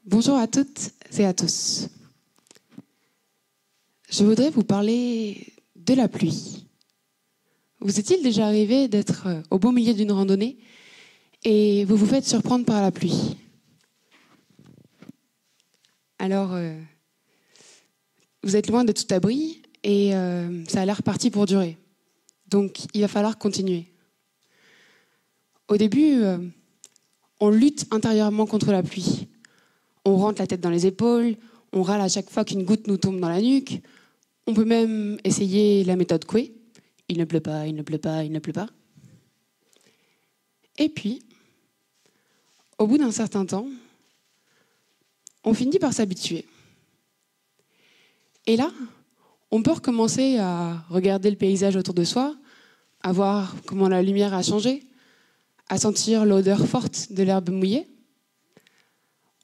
Bonjour à toutes et à tous. Je voudrais vous parler de la pluie. Vous est-il déjà arrivé d'être au beau milieu d'une randonnée et vous vous faites surprendre par la pluie? Alors, vous êtes loin de tout abri et ça a l'air parti pour durer. Donc, il va falloir continuer. Au début, on lutte intérieurement contre la pluie. On rentre la tête dans les épaules, on râle à chaque fois qu'une goutte nous tombe dans la nuque. On peut même essayer la méthode Coué. Il ne pleut pas, il ne pleut pas, il ne pleut pas. Et puis, au bout d'un certain temps, on finit par s'habituer. Et là, on peut recommencer à regarder le paysage autour de soi, à voir comment la lumière a changé, à sentir l'odeur forte de l'herbe mouillée.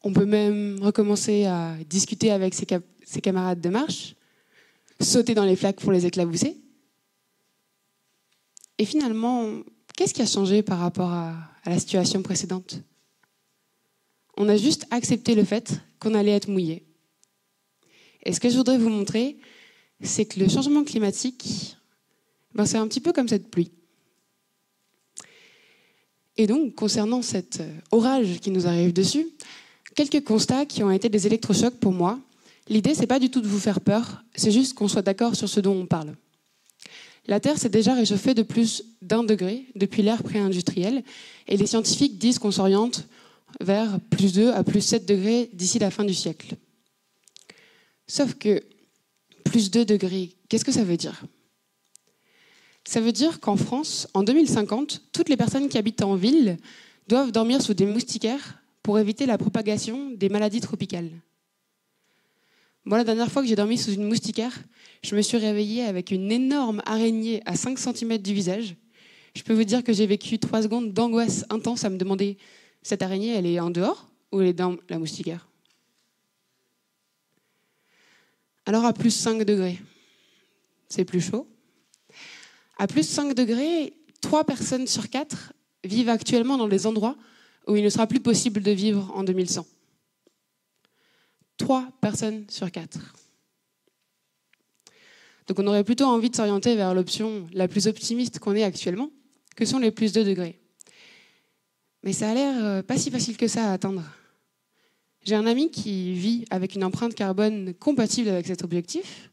On peut même recommencer à discuter avec ses camarades de marche, sauter dans les flaques pour les éclabousser. Et finalement, qu'est-ce qui a changé par rapport à la situation précédente? On a juste accepté le fait qu'on allait être mouillé. Et ce que je voudrais vous montrer, c'est que le changement climatique, c'est un petit peu comme cette pluie. Et donc, concernant cet orage qui nous arrive dessus, quelques constats qui ont été des électrochocs pour moi. L'idée, c'est pas du tout de vous faire peur, c'est juste qu'on soit d'accord sur ce dont on parle. La Terre s'est déjà réchauffée de plus d'1 degré depuis l'ère pré-industrielle, et les scientifiques disent qu'on s'oriente vers plus 2 à plus 7 degrés d'ici la fin du siècle. Sauf que plus 2 degrés, qu'est-ce que ça veut dire? Ça veut dire qu'en France, en 2050, toutes les personnes qui habitent en ville doivent dormir sous des moustiquaires pour éviter la propagation des maladies tropicales. Moi, la dernière fois que j'ai dormi sous une moustiquaire, je me suis réveillée avec une énorme araignée à 5 cm du visage. Je peux vous dire que j'ai vécu 3 secondes d'angoisse intense à me demander, cette araignée, elle est en dehors ou elle est dans la moustiquaire? Alors à plus 5 degrés, c'est plus chaud. À plus 5 degrés, 3 personnes sur 4 vivent actuellement dans des endroits où il ne sera plus possible de vivre en 2100. 3 personnes sur 4. Donc on aurait plutôt envie de s'orienter vers l'option la plus optimiste qu'on ait actuellement, que sont les plus 2 degrés. Mais ça a l'air pas si facile que ça à atteindre. J'ai un ami qui vit avec une empreinte carbone compatible avec cet objectif,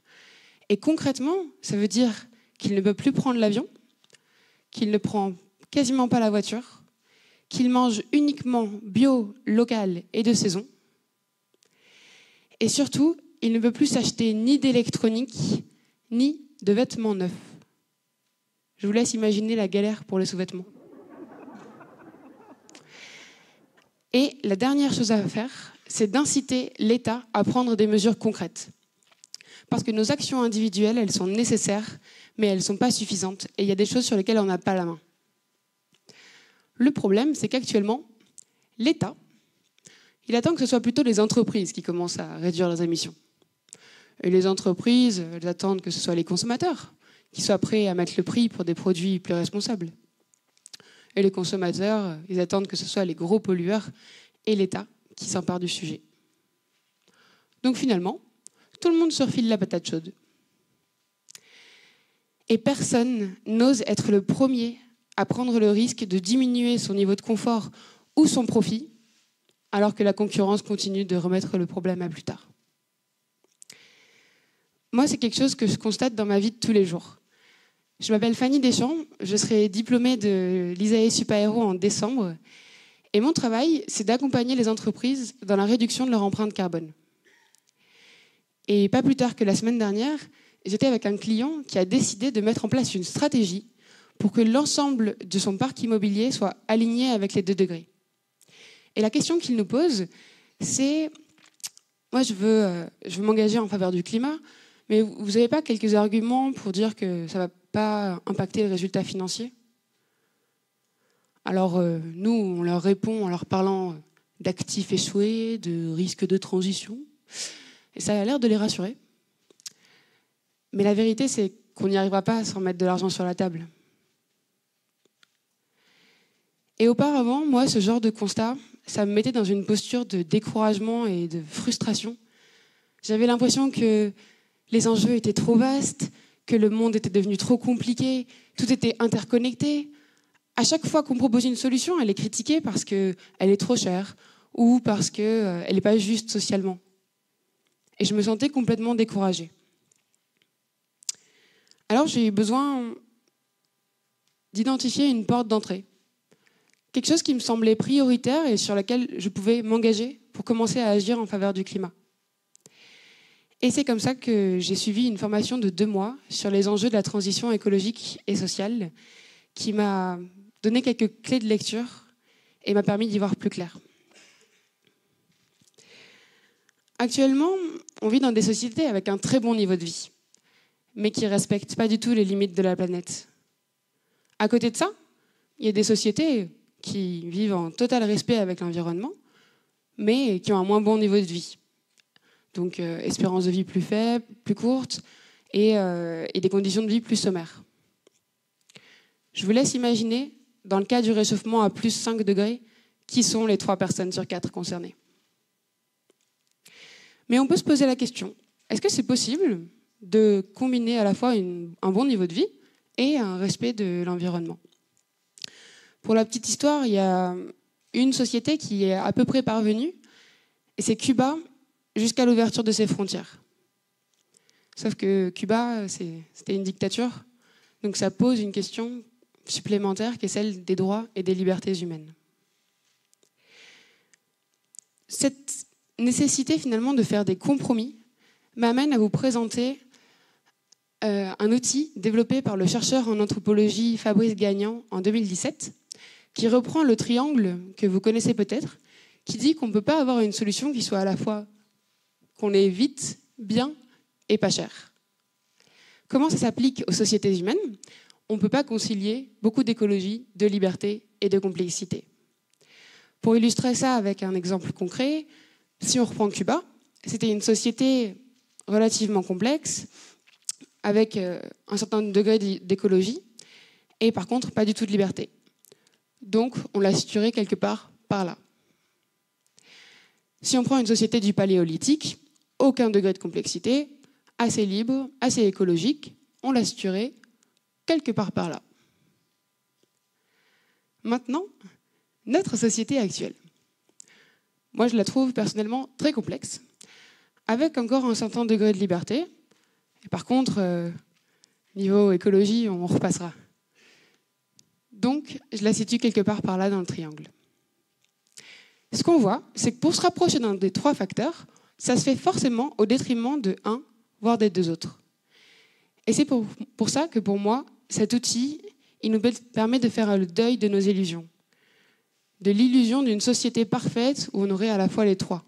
et concrètement, ça veut dire qu'il ne peut plus prendre l'avion, qu'il ne prend quasiment pas la voiture, qu'il mange uniquement bio, local et de saison. Et surtout, il ne peut plus s'acheter ni d'électronique, ni de vêtements neufs. Je vous laisse imaginer la galère pour les sous-vêtements. Et la dernière chose à faire, c'est d'inciter l'État à prendre des mesures concrètes. Parce que nos actions individuelles, elles sont nécessaires, mais elles ne sont pas suffisantes. Et il y a des choses sur lesquelles on n'a pas la main. Le problème, c'est qu'actuellement, l'État, il attend que ce soit plutôt les entreprises qui commencent à réduire leurs émissions. Et les entreprises, elles attendent que ce soit les consommateurs qui soient prêts à mettre le prix pour des produits plus responsables. Et les consommateurs, ils attendent que ce soit les gros pollueurs et l'État qui s'emparent du sujet. Donc finalement, tout le monde se refile la patate chaude. Et personne n'ose être le premier à prendre le risque de diminuer son niveau de confort ou son profit, alors que la concurrence continue de remettre le problème à plus tard. Moi, c'est quelque chose que je constate dans ma vie de tous les jours. Je m'appelle Fanny Deschamps, je serai diplômée de l'ISAE Supaéro en décembre, et mon travail, c'est d'accompagner les entreprises dans la réduction de leur empreinte carbone. Et pas plus tard que la semaine dernière, j'étais avec un client qui a décidé de mettre en place une stratégie pour que l'ensemble de son parc immobilier soit aligné avec les 2 degrés. Et la question qu'il nous pose, c'est moi, je veux m'engager en faveur du climat, mais vous n'avez pas quelques arguments pour dire que ça ne va pas impacter le résultat financier? Alors, nous, on leur répond en leur parlant d'actifs échoués, de risques de transition, et ça a l'air de les rassurer. Mais la vérité, c'est qu'on n'y arrivera pas sans mettre de l'argent sur la table. Et auparavant, moi, ce genre de constat, ça me mettait dans une posture de découragement et de frustration. J'avais l'impression que les enjeux étaient trop vastes, que le monde était devenu trop compliqué, tout était interconnecté. À chaque fois qu'on propose une solution, elle est critiquée parce qu'elle est trop chère ou parce qu'elle n'est pas juste socialement. Et je me sentais complètement découragée. Alors j'ai eu besoin d'identifier une porte d'entrée. Quelque chose qui me semblait prioritaire et sur laquelle je pouvais m'engager pour commencer à agir en faveur du climat. Et c'est comme ça que j'ai suivi une formation de 2 mois sur les enjeux de la transition écologique et sociale qui m'a donné quelques clés de lecture et m'a permis d'y voir plus clair. Actuellement, on vit dans des sociétés avec un très bon niveau de vie, mais qui ne respectent pas du tout les limites de la planète. À côté de ça, il y a des sociétés qui vivent en total respect avec l'environnement, mais qui ont un moins bon niveau de vie. Donc, espérance de vie plus faible, plus courte, et des conditions de vie plus sommaires. Je vous laisse imaginer, dans le cas du réchauffement à plus 5 degrés, qui sont les 3 personnes sur 4 concernées. Mais on peut se poser la question, est-ce que c'est possible de combiner à la fois un bon niveau de vie et un respect de l'environnement? Pour la petite histoire, il y a une société qui est à peu près parvenue, et c'est Cuba, jusqu'à l'ouverture de ses frontières. Sauf que Cuba, c'était une dictature, donc ça pose une question supplémentaire qui est celle des droits et des libertés humaines. Cette nécessité finalement de faire des compromis m'amène à vous présenter un outil développé par le chercheur en anthropologie Fabrice Gagnant en 2017, qui reprend le triangle que vous connaissez peut-être, qui dit qu'on ne peut pas avoir une solution qui soit à la fois qu'on ait vite, bien et pas cher. Comment ça s'applique aux sociétés humaines? On ne peut pas concilier beaucoup d'écologie, de liberté et de complexité. Pour illustrer ça avec un exemple concret, si on reprend Cuba, c'était une société relativement complexe, avec un certain degré d'écologie, et par contre pas du tout de liberté. Donc on l'a situé quelque part par là. Si on prend une société du Paléolithique, aucun degré de complexité, assez libre, assez écologique, on l'a situé quelque part par là. Maintenant, notre société actuelle. Moi, je la trouve personnellement très complexe, avec encore un certain degré de liberté. Et par contre, niveau écologie, on repassera. Donc, je la situe quelque part par là dans le triangle. Ce qu'on voit, c'est que pour se rapprocher d'un des 3 facteurs, ça se fait forcément au détriment de un, voire des 2 autres. Et c'est pour ça que pour moi, cet outil, il nous permet de faire le deuil de nos illusions. De l'illusion d'une société parfaite où on aurait à la fois les 3.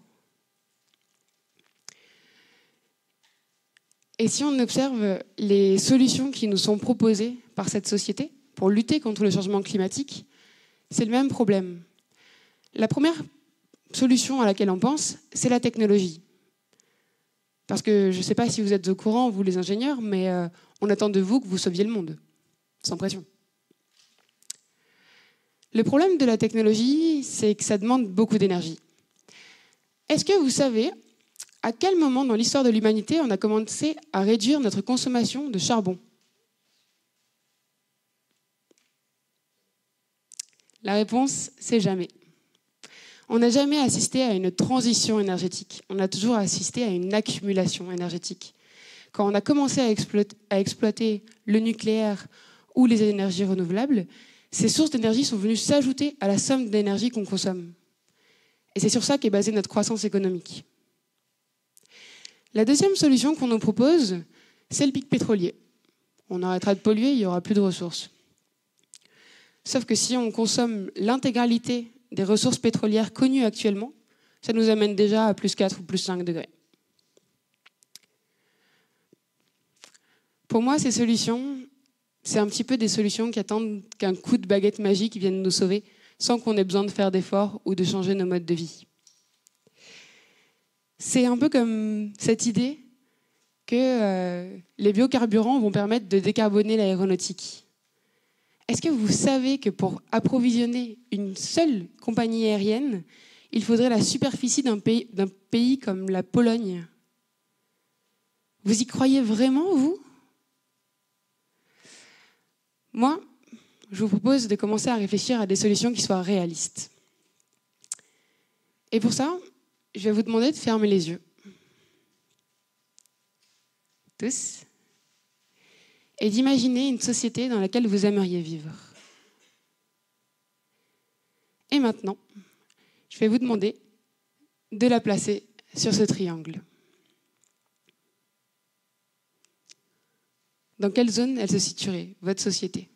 Et si on observe les solutions qui nous sont proposées par cette société pour lutter contre le changement climatique, c'est le même problème. La première solution à laquelle on pense, c'est la technologie. Parce que je ne sais pas si vous êtes au courant, vous les ingénieurs, mais on attend de vous que vous sauviez le monde, sans pression. Le problème de la technologie, c'est que ça demande beaucoup d'énergie. Est-ce que vous savez à quel moment dans l'histoire de l'humanité on a commencé à réduire notre consommation de charbon? La réponse, c'est jamais. On n'a jamais assisté à une transition énergétique. On a toujours assisté à une accumulation énergétique. Quand on a commencé à exploiter le nucléaire ou les énergies renouvelables, ces sources d'énergie sont venues s'ajouter à la somme d'énergie qu'on consomme. Et c'est sur ça qu'est basée notre croissance économique. La deuxième solution qu'on nous propose, c'est le pic pétrolier. On arrêtera de polluer, il n'y aura plus de ressources. Sauf que si on consomme l'intégralité des ressources pétrolières connues actuellement, ça nous amène déjà à plus 4 ou plus 5 degrés. Pour moi, ces solutions, c'est un petit peu des solutions qui attendent qu'un coup de baguette magique vienne nous sauver sans qu'on ait besoin de faire d'efforts ou de changer nos modes de vie. C'est un peu comme cette idée que les biocarburants vont permettre de décarboner l'aéronautique. Est-ce que vous savez que pour approvisionner une seule compagnie aérienne, il faudrait la superficie d'un pays comme la Pologne. Vous y croyez vraiment, vous? Moi, je vous propose de commencer à réfléchir à des solutions qui soient réalistes. Et pour ça, je vais vous demander de fermer les yeux. Tous. Et d'imaginer une société dans laquelle vous aimeriez vivre. Et maintenant, je vais vous demander de la placer sur ce triangle. Dans quelle zone elle se situerait, votre société?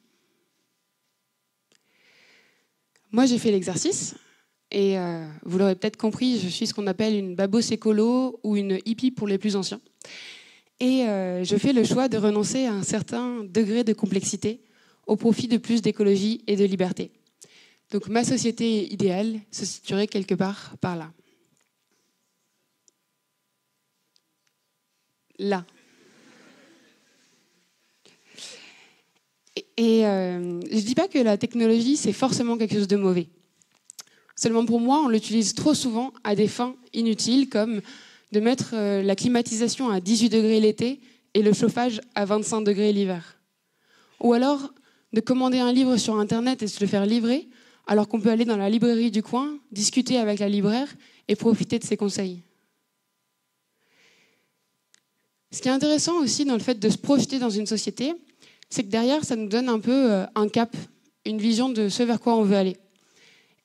Moi, j'ai fait l'exercice, et vous l'aurez peut-être compris, je suis ce qu'on appelle une babose écolo ou une hippie pour les plus anciens. Et je fais le choix de renoncer à un certain degré de complexité au profit de plus d'écologie et de liberté. Donc ma société idéale se situerait quelque part par là. Là. Et je ne dis pas que la technologie, c'est forcément quelque chose de mauvais. Seulement pour moi, on l'utilise trop souvent à des fins inutiles, comme de mettre la climatisation à 18 degrés l'été et le chauffage à 25 degrés l'hiver. Ou alors de commander un livre sur Internet et se le faire livrer, alors qu'on peut aller dans la librairie du coin, discuter avec la libraire et profiter de ses conseils. Ce qui est intéressant aussi dans le fait de se projeter dans une société, c'est que derrière, ça nous donne un peu un cap, une vision de ce vers quoi on veut aller.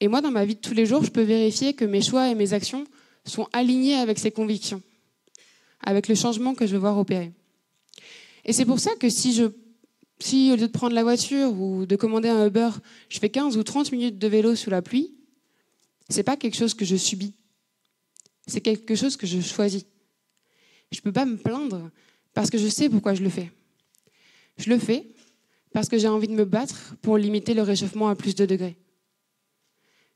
Et moi, dans ma vie de tous les jours, je peux vérifier que mes choix et mes actions sont alignés avec ces convictions, avec le changement que je veux voir opérer. Et c'est pour ça que si au lieu de prendre la voiture ou de commander un Uber, je fais 15 ou 30 minutes de vélo sous la pluie, c'est pas quelque chose que je subis. C'est quelque chose que je choisis. Je peux pas me plaindre parce que je sais pourquoi je le fais. Je le fais parce que j'ai envie de me battre pour limiter le réchauffement à plus de degrés.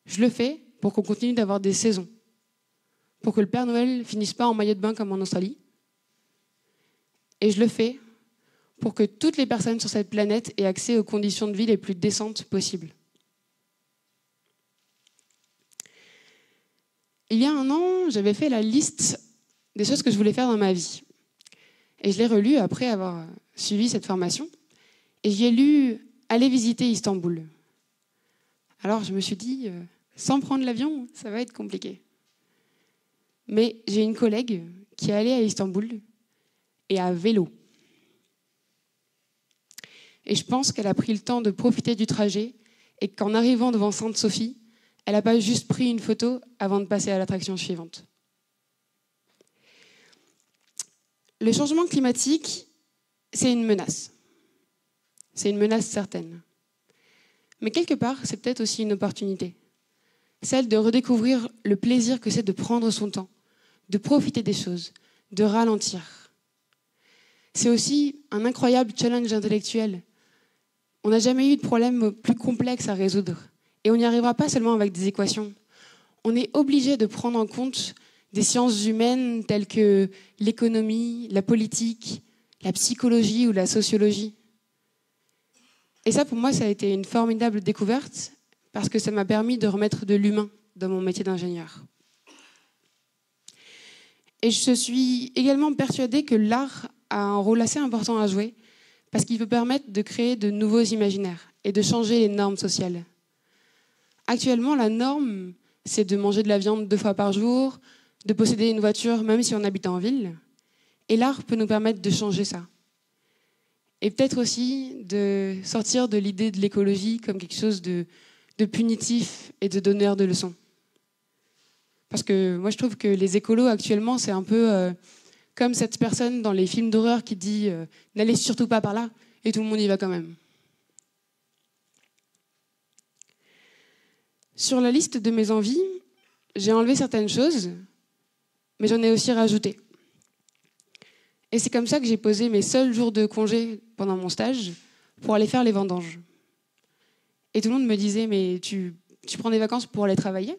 Je le fais pour qu'on continue d'avoir des saisons, pour que le Père Noël finisse pas en maillot de bain comme en Australie. Et je le fais pour que toutes les personnes sur cette planète aient accès aux conditions de vie les plus décentes possibles. Il y a un an, j'avais fait la liste des choses que je voulais faire dans ma vie. Et je l'ai relue après avoir suivi cette formation. Et j'y ai lu « Aller visiter Istanbul ». Alors je me suis dit, sans prendre l'avion, ça va être compliqué. Mais j'ai une collègue qui est allée à Istanbul et à vélo. Et je pense qu'elle a pris le temps de profiter du trajet et qu'en arrivant devant Sainte-Sophie, elle n'a pas juste pris une photo avant de passer à l'attraction suivante. Le changement climatique, c'est une menace. C'est une menace certaine. Mais quelque part, c'est peut-être aussi une opportunité. Celle de redécouvrir le plaisir que c'est de prendre son temps, de profiter des choses, de ralentir. C'est aussi un incroyable challenge intellectuel. On n'a jamais eu de problème plus complexe à résoudre. Et on n'y arrivera pas seulement avec des équations. On est obligé de prendre en compte des sciences humaines telles que l'économie, la politique, la psychologie ou la sociologie. Et ça, pour moi, ça a été une formidable découverte parce que ça m'a permis de remettre de l'humain dans mon métier d'ingénieur. Et je suis également persuadée que l'art a un rôle assez important à jouer parce qu'il peut permettre de créer de nouveaux imaginaires et de changer les normes sociales. Actuellement, la norme, c'est de manger de la viande 2 fois par jour, de posséder une voiture même si on habite en ville. Et l'art peut nous permettre de changer ça. Et peut-être aussi de sortir de l'idée de l'écologie comme quelque chose de punitif et de donneur de leçons. Parce que moi, je trouve que les écolos, actuellement, c'est un peu comme cette personne dans les films d'horreur qui dit « n'allez surtout pas par là » et tout le monde y va quand même. Sur la liste de mes envies, j'ai enlevé certaines choses, mais j'en ai aussi rajouté. Et c'est comme ça que j'ai posé mes seuls jours de congé pendant mon stage pour aller faire les vendanges. Et tout le monde me disait « mais tu prends des vacances pour aller travailler ?»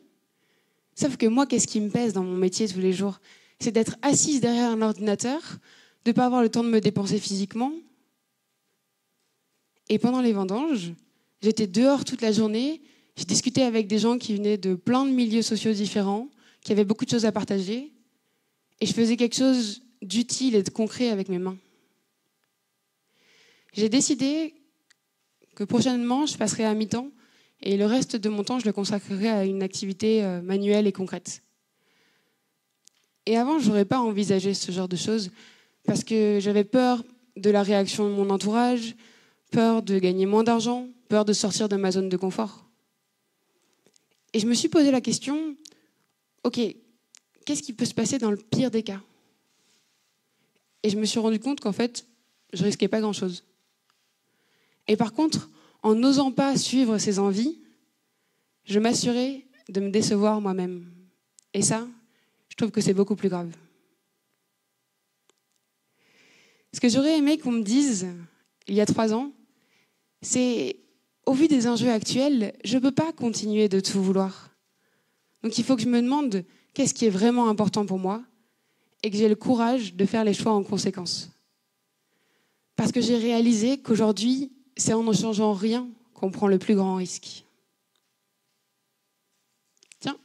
Sauf que moi, qu'est-ce qui me pèse dans mon métier tous les jours? C'est d'être assise derrière un ordinateur, de ne pas avoir le temps de me dépenser physiquement. Et pendant les vendanges, j'étais dehors toute la journée, J'ai discuté avec des gens qui venaient de plein de milieux sociaux différents, qui avaient beaucoup de choses à partager, et je faisais quelque chose d'utile et de concret avec mes mains. J'ai décidé que prochainement, je passerai à mi-temps, et le reste de mon temps, je le consacrerai à une activité manuelle et concrète. Et avant, je n'aurais pas envisagé ce genre de choses, parce que j'avais peur de la réaction de mon entourage, peur de gagner moins d'argent, peur de sortir de ma zone de confort. Et je me suis posé la question, ok, qu'est-ce qui peut se passer dans le pire des cas? Et je me suis rendu compte qu'en fait, je risquais pas grand-chose. Et par contre, en n'osant pas suivre ses envies, je m'assurais de me décevoir moi-même. Et ça, je trouve que c'est beaucoup plus grave. Ce que j'aurais aimé qu'on me dise, il y a 3 ans, c'est, au vu des enjeux actuels, je ne peux pas continuer de tout vouloir. Donc il faut que je me demande qu'est-ce qui est vraiment important pour moi et que j'ai le courage de faire les choix en conséquence. Parce que j'ai réalisé qu'aujourd'hui, c'est en ne changeant rien qu'on prend le plus grand risque. Tiens,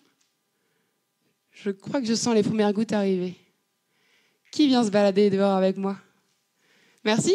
je crois que je sens les premières gouttes arriver. Qui vient se balader dehors avec moi? Merci.